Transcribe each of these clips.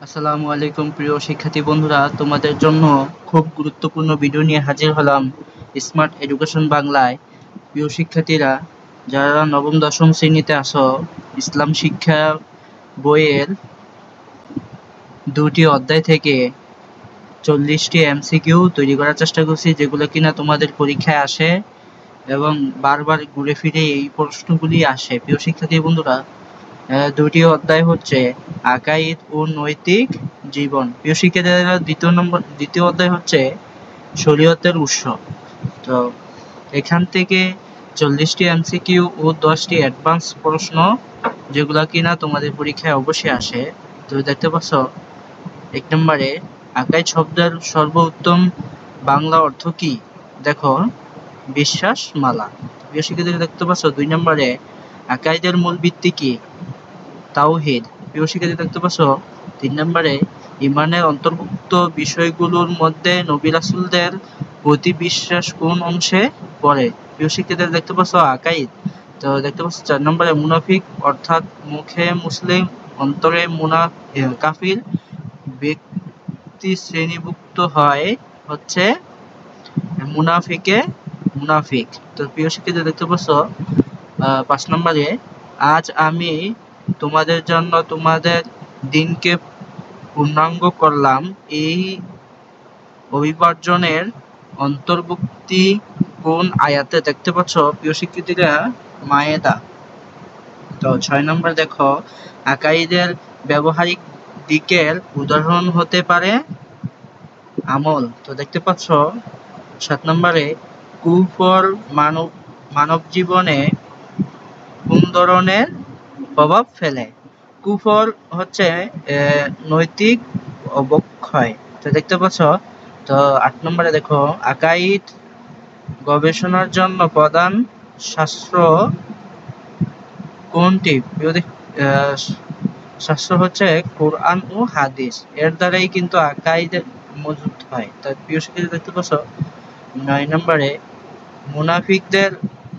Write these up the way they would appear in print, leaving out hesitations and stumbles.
আসসালামু আলাইকুম প্রিয় শিক্ষার্থী বন্ধুরা, তোমাদের জন্য খুব গুরুত্বপূর্ণ ভিডিও নিয়ে হাজির হলাম স্মার্ট এডুকেশন বাংলায়। প্রিয় শিক্ষার্থীরা, যারা নবম দশম শ্রেণীতে আসো, ইসলাম শিক্ষা বইয়ের দুটি অধ্যায় থেকে 40টি এমসিকিউ তৈরি করার চেষ্টা করছি, যেগুলো কিনা তোমাদের পরীক্ষায় আসে এবং বারবার ঘুরে ফিরে এই প্রশ্নগুলি আসে। প্রিয় শিক্ষার্থী বন্ধুরা, দুটি অধ্যায় হচ্ছে আকাইদ ও নৈতিক জীবন। প্রিয় শিক্ষার্থীরা, দ্বিতীয় অধ্যায় হচ্ছে শরীয়তের উৎস। তো এখান থেকে 40টি এমসিকিউ ও 10টি অ্যাডভান্স প্রশ্ন, যেগুলা কিনা তোমাদের পরীক্ষায় অবশ্যই আসে। তো দেখতে পাচ্ছ, 1 নম্বরে আকাইদ শব্দের সর্বোত্তম বাংলা অর্থ কি? দেখো, বিশ্বাস মালা। প্রিয় শিক্ষার্থীরা, দেখতে পাচ্ছ 2 নম্বরে আকাইদের মূল ভিত্তি কি? তাওহীদ। প্রিয় শিক্ষার্থী, দেখতে পাচ্ছ 3 নম্বরে ঈমানের অন্তর্ভুক্ত বিষয়গুলোর মধ্যে নবী রাসূলদের প্রতি বিশ্বাস কোন অংশে পড়ে? প্রিয় শিক্ষার্থী, দেখতে পাচ্ছ আকাইদ। তো দেখতে পাচ্ছ 4 নম্বরে মুনাফিক অর্থাৎ মুখে মুসলিম অন্তরে কাফির ব্যক্তি শ্রেণীভুক্ত হয় হচ্ছে মুনাফিক। তো প্রিয় শিক্ষার্থী, দেখতে পাচ্ছ 5 নম্বরে আজ আমি তোমাদের জন্য তোমাদের দিনকে পূর্ণাঙ্গ করলাম, এই অভিবার্জনের অন্তর্ভুক্তি কোন আয়াতে? দেখতে পাচ্ছ প্রিয় শিক্ষার্থীরা, মায়েদা। তো 6 নম্বর দেখো, আকাইদের ব্যবহারিক দিকের উদাহরণ হতে পারে আমল। তো দেখতে পাচ্ছ 7 নম্বরে কুফর মানব জীবনে কোন ধরনের প্রভাব ফেলে? কুফর হচ্ছে নৈতিক অবক্ষয়। তো দেখতে পাচ্ছ। তো 8 নম্বরে দেখো, আকাইদ গবেষণার জন্য প্রধান শাস্ত্র কোনটি? শাস্ত্র হচ্ছে কোরআন ও হাদিস। এর দ্বারাই কিন্তু আকাইদ মজবুত হয়। তার প্রিয় শিক্ষার্থী, দেখতে পাচ্ছ 9 নম্বরে মুনাফিকদের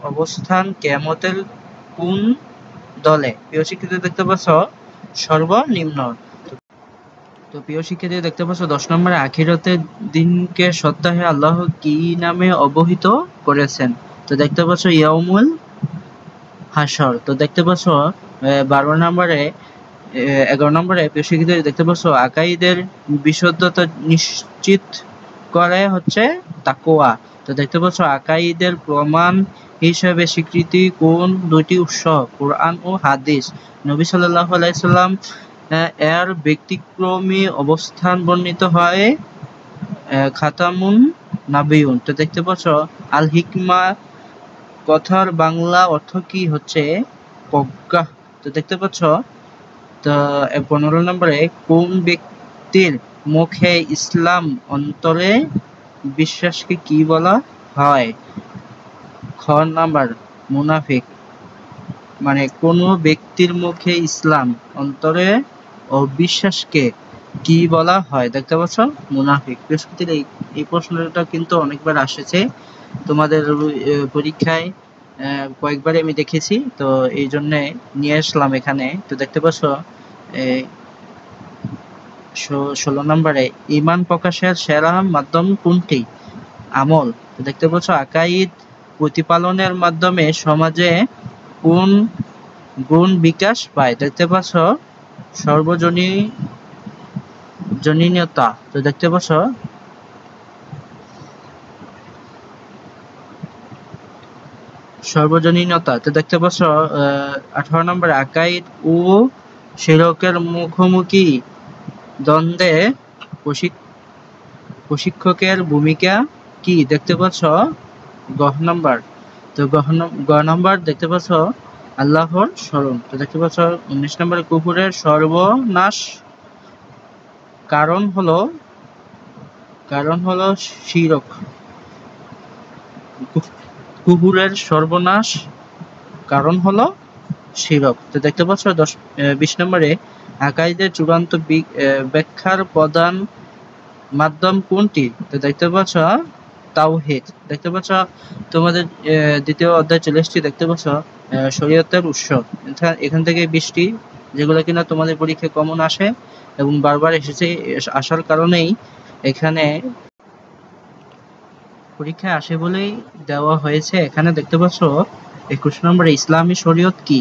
অবস্থান কিয়ামতের কোন দলে? প্রিয় শিক্ষার্থী, দেখতে পাচ্ছ সর্বনিম্ন। তো প্রিয় শিক্ষার্থী, দেখতে পাচ্ছ 10 নম্বরে আখিরাতের দিনকে সপ্তাহে আল্লাহ কি নামে অবহিত করেছেন? তো দেখতে পাচ্ছ ইয়াউমুল হাসর। তো দেখতে পাচ্ছ 11 নম্বরে প্রিয় শিক্ষার্থী, দেখতে পাচ্ছ আকাইদের বিশুদ্ধতা নিশ্চিত করে হচ্ছে তাকওয়া। তো দেখতে পাচ্ছ আকাইদের প্রমাণ হিসেবে স্বীকৃতি কোন দুটি উৎস? কোরআন ও হাদিস। নবী সাল্লাল্লাহু আলাইহি সাল্লাম এর ব্যতিক্রমী অবস্থান বর্ণিত হয় খাতামুন নাবিয়ুন। তো দেখতে পাচ্ছ আল হিকমা কথার বাংলা অর্থ কি? হচ্ছে প্রজ্ঞা। তো দেখতে পাচ্ছ। তো 15 নম্বরে কোন ব্যক্তির মুখে ইসলাম অন্তরে বিশ্বাসকে কি বলা হয়? খ নাম্বার মুনাফিক। মানে কোন ব্যক্তির মুখে ইসলাম অন্তরে অবিশ্বাসকে কি বলা হয়? দেখতে পাচ্ছ মুনাফিক। এই প্রশ্নটা কিন্তু অনেকবার আসছে তোমাদের পরীক্ষায়, কয়েকবার আমি দেখেছি, তো এই জন্য নিয়ে আসলাম এখানে। তো দেখতে পাচ্ছ 16 নম্বরে ঈমান প্রকাশের সেরা মাধ্যম কোনটি? আমল। তো দেখতে পাচ্ছ আকাইদ প্রতিপালনের মাধ্যমে সমাজে কোন গুণ বিকাশ পায়? দেখতে পাচ্ছ সর্বজনীনতা। তো দেখতে পাচ্ছ সর্বজনীনতা। তো দেখতে পাচ্ছ 18 নম্বর আকাইদ ও শিরকের মুখোমুখি দ্বন্দ্বে প্রশিক্ষকের ভূমিকা কি? দেখতে পাচ্ছ গ নম্বর। তো গ নম্বর দেখতে পাচ্ছ আল্লাহর স্মরণ। তো দেখতে পাচ্ছ 19 নম্বরে কুফুরের সর্বনাশ কারণ হলো শিরক। কুফুরের সর্বনাশ কারণ হলো শিরক। তো দেখতে পাচ্ছ 20 নম্বরে আকাইদের চূড়ান্ত ব্যাখ্যার প্রধান মাধ্যম কোনটি? তো দেখতে পাচ্ছ তাওহীদ। দেখতে পাচ্ছ তোমাদের দ্বিতীয় অধ্যায় চলে এসেছি। দেখতে পাচ্ছ শরীয়তের উৎস। এখান থেকে 20টি যেগুলো কিনা তোমাদের পরীক্ষায় কমন আসে এবং বারবার এসেছে, আসার কারণেই এখানে পরীক্ষায় আসে বলেই দেওয়া হয়েছে। এখানে দেখতে পাচ্ছ 21 নম্বরে ইসলামী শরীয়ত কি?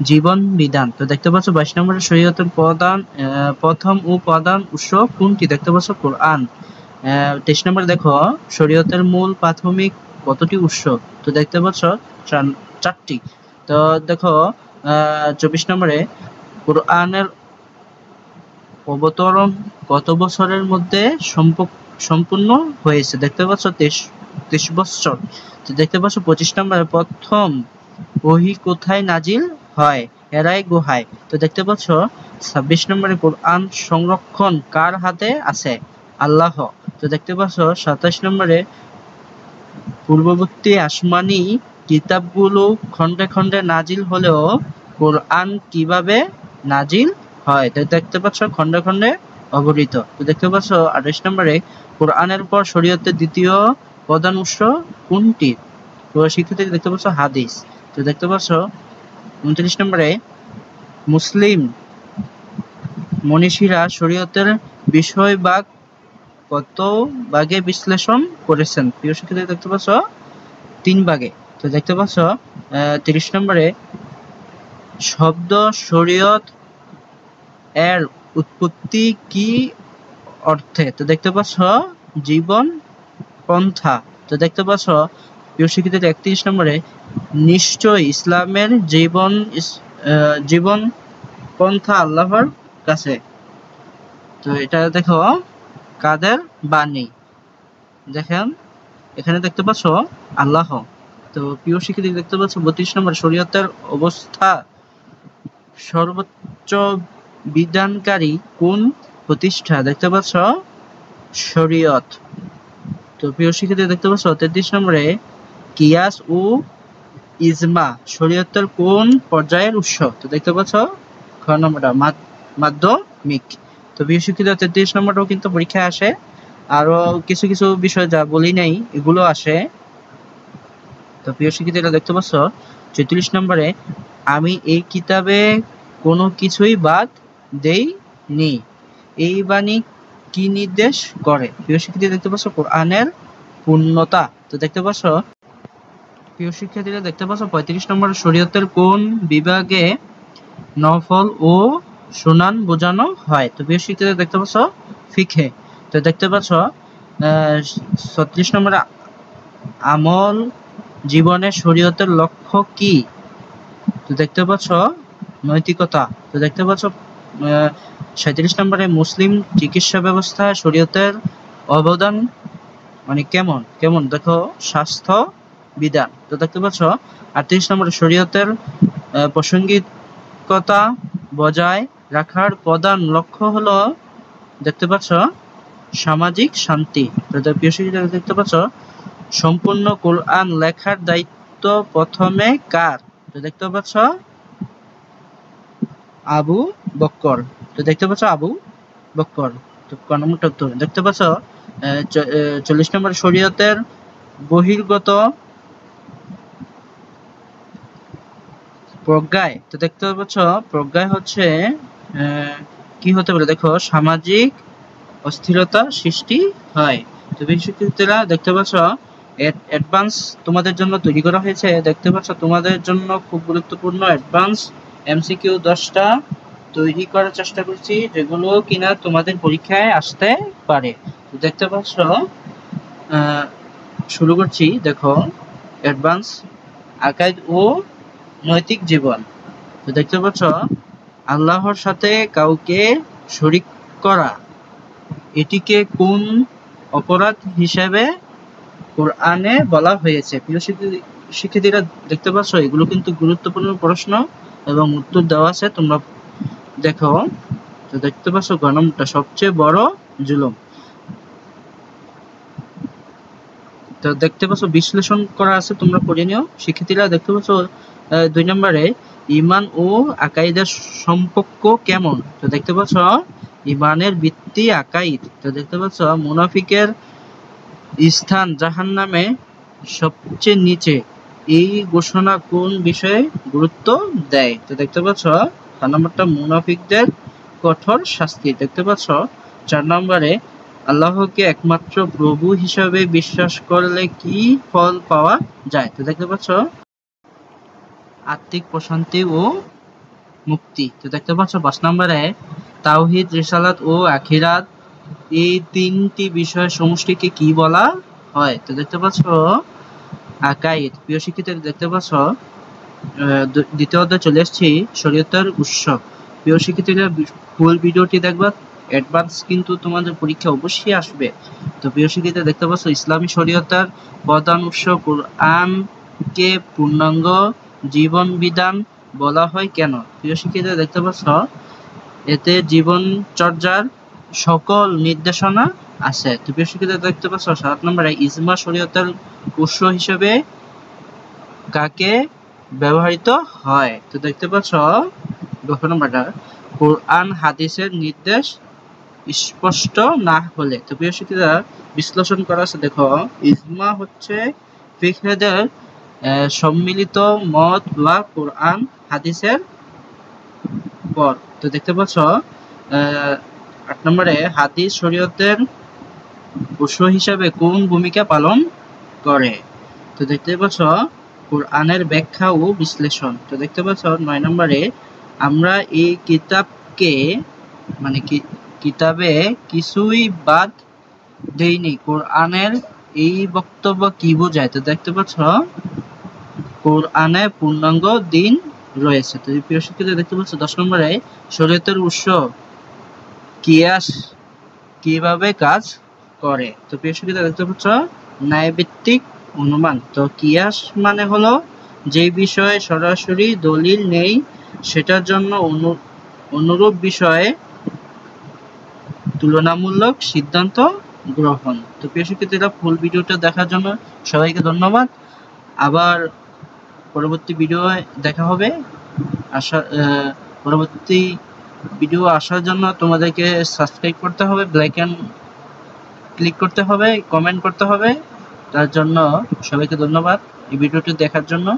জীবন বিধান। তো দেখতে পাচ্ছ 22 নম্বরে শরীয়তের প্রথম ও প্রধান উৎস কোনটি? দেখতে পাচ্ছ কোরআন। 23 নম্বরে দেখো শরীয়তের মূল প্রাথমিক কতটি উৎস? তো দেখতে পাচ্ছ 4টি। তো দেখো 24 নম্বরে কোরআনের অবতরণ কত বছরের মধ্যে সম্পূর্ণ হয়েছে? দেখতে পাচ্ছ 23 বছর। তো দেখতে পাচ্ছ 25 নম্বরে প্রথম ওহী কোথায় নাজিল হয়? হেরায় গুহায়। তো দেখতে পাচ্ছ 26 নম্বরে কোরআন সংরক্ষণ কার হাতে আছে? আল্লাহ। তো দেখতে পাচ্ছ 27 নম্বরে পূর্ববর্তী আসমানি কিতাবগুলো খণ্ডে খণ্ডে নাজিল হলেও কোরআন কিভাবে নাজিল হয়? তো দেখতে পাচ্ছ খণ্ডে খণ্ডে অবতীর্ণ। তো দেখতে পাচ্ছ 28 নম্বরে কোরআনের পর শরীয়তের দ্বিতীয় প্রধান উৎস কোনটি? তো শিক্ষার্থী দেখতে পাচ্ছ হাদিস। তো দেখতে পাচ্ছ 29 নম্বরে মুসলিম মনীষীরা শরীয়তের বিষয়বাগ কত ভাগে বিশ্লেষণ করেছেন? প্রিয় শিক্ষার্থী দেখতে পাচ্ছ 3 ভাগে। তো দেখতে পাচ্ছ 30 নম্বরে শব্দ শরীয়ত এর উৎপত্তি কি অর্থে? তো দেখতে পাচ্ছ জীবন পন্থা। তো দেখতে পাচ্ছ প্রিয় শিক্ষার্থী 31 নম্বরে নিশ্চয় ইসলামের জীবন পন্থা আল্লাহর কাছে। তো এটা দেখো কাদের বাণী? দেখেন এখানে দেখতে পাচ্ছ আল্লাহ। তো প্রিয় শিক্ষার্থী দেখতে পাচ্ছ 32 নম্বর শরীয়তের অবস্থা সর্বোচ্চ বিধানকারী কোন প্রতিষ্ঠা? দেখতে পাচ্ছ শরীয়ত। তো প্রিয় শিক্ষার্থী দেখতে পাচ্ছ 33 নম্বরে কিয়াস ও ইজমা শরীয়তের কোন পর্যায়ের উৎস? তো দেখতে পাচ্ছ খ নম্বরটা মাধ্যমিক। তো প্রিয় শিক্ষার্থী 33 নম্বরটাও কিন্তু পরীক্ষায় আসে, আরো কিছু কিছু বিষয় যা বলি নাই এগুলো আসে। তো প্রিয় শিক্ষার্থীরা দেখতে পাচ্ছ 44 নম্বরে আমি এই কিতাবে কোনো কিছুই বাদ দেইনি, এই বাণী কি নির্দেশ করে? প্রিয় শিক্ষার্থী দেখতে পাচ্ছ কোরআনের পূর্ণতা। তো দেখতে পাচ্ছ প্রিয় শিক্ষার্থীরা দেখতে পাচ্ছ 35 নম্বর শরীয়তের কোন বিভাগে নফল ও সুনান বোঝানো হয়? তো প্রিয় শিক্ষার্থীরা দেখতে পাচ্ছ ফিকহে। তো দেখতে পাচ্ছ 36 নম্বরে আমল জীবনে শরীয়তের লক্ষ্য কি? তো দেখতে পাচ্ছ নৈতিকতা। তো দেখতে পাচ্ছ 37 নম্বরে মুসলিম চিকিৎসা ব্যবস্থায় শরীয়তের অবদান মানে কেমন কেমন? দেখো স্বাস্থ্য বিধান। তো দেখতে পাচ্ছ 38 নম্বরে শরীয়তের প্রাসঙ্গিকতা বজায় রাখার প্রধান লক্ষ্য হলো দেখতে পাচ্ছ সামাজিক শান্তি। তো প্রিয় শিক্ষার্থীরা দেখতে পাচ্ছ সম্পূর্ণ কোরআন লেখার দায়িত্ব প্রথমে কার? তো দেখতে পাচ্ছ আবু বক্কর। তো দেখতে পাচ্ছ আবু বক্কর। তো ক নম্বরটা উত্তর। দেখতে পাচ্ছ 40 নম্বর শরীয়তের বহির্গত প্রজ্ঞায়। তো দেখতে পাচ্ছ প্রজ্ঞায় হচ্ছে কি হতে পারে? দেখো সামাজিক অস্থিরতা সৃষ্টি হয়। তো শিক্ষার্থীরা দেখতে পাচ্ছ অ্যাডভান্স তোমাদের জন্য তৈরি করা হয়েছে। দেখতে পাচ্ছ তোমাদের জন্য খুব গুরুত্বপূর্ণ অ্যাডভান্স এমসিকিউ 10টা তৈরি করার চেষ্টা করছি, যেগুলো কিনা তোমাদের পরীক্ষায় আসতে পারে। তো দেখতে পাচ্ছ শুরু করছি। দেখো অ্যাডভান্স আকাইদ ও নৈতিক জীবন। তো দেখতে পাচ্ছ আল্লাহর সাথে কাউকে শরীক করা, এটিকে কোন অপরাধ হিসেবে কোরআনে বলা হয়েছে? প্রিয় শিক্ষার্থীরা দেখতে পাচ্ছ এগুলো কিন্তু গুরুত্বপূর্ণ প্রশ্ন এবং উত্তর দেওয়া আছে, তোমরা দেখো। তো দেখতে পাচ্ছ গ নম্বরটা সবচেয়ে বড় জুলুম। তো দেখতে পাচ্ছ বিশ্লেষণ করা আছে, তোমরা পড়ে নিও শিক্ষার্থীরা। দেখতে পাচ্ছ 2 নম্বরে ঈমান ও আকাইদের সম্পর্ক কেমন? তো দেখতে পাচ্ছ ঈমানের ভিত্তি আকাইদ। তো দেখতে পাচ্ছ মুনাফিকের স্থান জাহান্নামে সবচেয়ে নিচে, এই ঘোষণা কোন বিষয়ে গুরুত্ব দেয়? তো দেখতে পাচ্ছ 4 নম্বরটা মুনাফিকদের কঠোর শাস্তি। দেখতে পাচ্ছ 4 নম্বরে আল্লাহকে একমাত্র প্রভু হিসাবে বিশ্বাস করলে কি ফল পাওয়া যায়। তো দেখতে পাচ্ছ আত্মিক প্রশান্তি ও মুক্তি। তো দেখতে পাচ্ছ 5 নম্বরে তাওহীদ, রিসালাত ও আখিরাত এই তিনটি বিষয়ের সমষ্টিকে কি বলা হয়। তো দেখতে পাচ্ছ আকাইদ। প্রিয় শিক্ষার্থীরা দেখতে পাচ্ছ দ্বিতীয় অধ্যায় চলে এসেছি শরীয়তের উৎস। প্রিয় শিক্ষার্থীরা ফুল ভিডিওটি দেখবা, অ্যাডভান্স কিন্তু তোমাদের পরীক্ষা অবশ্যই আসবে। তো প্রিয় শিক্ষার্থীরা দেখতে পাচ্ছ ইসলামী শরীয়তের প্রধান উৎস কোরআনকে পূর্ণাঙ্গ জীবন বিধান বলা হয় কেন। প্রিয় শিক্ষার্থীরা দেখতে পাচ্ছ এতে জীবনচর্যার সকল নির্দেশনা আছে। তো প্রিয় শিক্ষার্থীরা দেখতে পাচ্ছ 7 নম্বরে ইজমা শরীয়তের উৎস হিসেবে কাকে ব্যবহৃত হয়। তো দেখতে পাচ্ছ 10 নম্বরটা কোরআন হাদিসের নির্দেশ স্পষ্ট না হলে। তো প্রিয় শিক্ষার্থীরা বিশ্লেষণ করা আছে, দেখো ইজমা হচ্ছে ফিকহেদের সম্মিলিত মত বা কোরআন হাদিসের পর। তো দেখতে পাচ্ছ 8 নম্বরে হাদিস শরীয়তের উৎস হিসাবে কোন ভূমিকা পালন করে। তো দেখতে পাচ্ছ কোরআনের ব্যাখ্যা ও বিশ্লেষণ। তো দেখতে পাচ্ছ 9 নম্বরে আমরা এই কিতাবকে মানে কিতাবে কিছুই বাদ দেইনি, কোরআনের এই বক্তব্য কি বোঝায়। তো দেখতে পাচ্ছ কোরআনে পূর্ণাঙ্গ দিন রয়েছে। তো প্রিয় শিক্ষার্থীরা দেখতে পাচ্ছ 10 নম্বরে শরীয়তের উৎস কিয়াস কিভাবে কাজ করে। তো প্রিয় শিক্ষার্থীরা দেখতে পাচ্ছ ন্যায়ভিত্তিক অনুমান। তো কিয়াস মানে হলো যে বিষয়ে সরাসরি দলিল নেই সেটার জন্য অনুরূপ বিষয়ে তুলনামূলক সিদ্ধান্ত গ্রহণ। তো প্রিয় শিক্ষার্থীরা ফুল ভিডিওটা দেখার জন্য সবাইকে ধন্যবাদ। আবার পরবর্তী ভিডিও দেখা হবে। পরবর্তী ভিডিও আসার জন্য তোমাদেরকে সাবস্ক্রাইব করতে হবে, বেল আইকন ক্লিক করতে হবে, কমেন্ট করতে হবে। তার জন্য সবাইকে ধন্যবাদ এই ভিডিওটি দেখার জন্য।